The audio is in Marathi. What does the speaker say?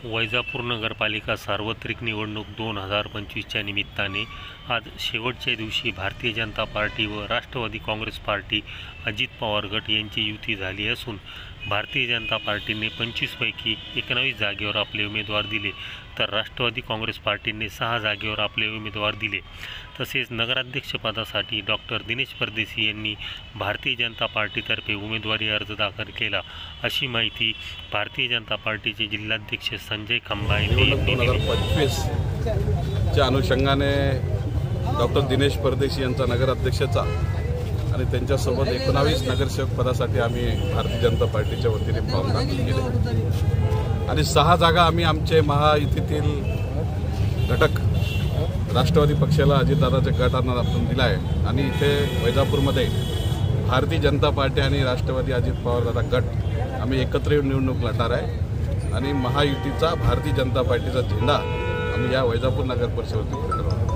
वैजापूर नगरपालिका सार्वत्रिक निवडणूक 2025च्या निमित्ताने आज शेवटच्या दिवशी भारतीय जनता पार्टी व राष्ट्रवादी काँग्रेस पार्टी अजित पवार गट यांची युती झाली असून भारतीय जनता पार्टीने 25 पैकी 19 जागेवर आपले उमेदवार दिले, तर राष्ट्रवादी काँग्रेस पार्टीने 6 जागेवर आपले उमेदवार दिले। तसेच नगराध्यक्षपदासाठी डॉक्टर दिनेश परदेशी यांनी भारतीय जनता पार्टीतर्फे उमेदवारी अर्ज दाखल केला, अशी माहिती भारतीय जनता पार्टीचे जिल्हाध्यक्ष संजय खंबा यांनी 2025 च्या अनुषंगाने डॉक्टर दिनेश परदेशी यांचा नगराध्यक्षाचा आणि त्यांच्यासोबत 19 नगरसेवक पदासाठी आम्ही भारतीय जनता पार्टीच्या वतीने फॉर्म दाखल केले आणि 6 जागा आम्ही आमचे महायुतीतील घटक राष्ट्रवादी पक्षाला अजितदादाच्या गटांना आपण दिला आहे आणि इथे वैजापूरमध्ये भारतीय जनता पार्टी आणि राष्ट्रवादी अजित पवारदादा गट आम्ही एकत्र येऊन निवडणूक लढणार आहे आणि महायुतीचा भारतीय जनता पार्टीचा झेंडा आम्ही या वैजापूर नगर परिषदेवर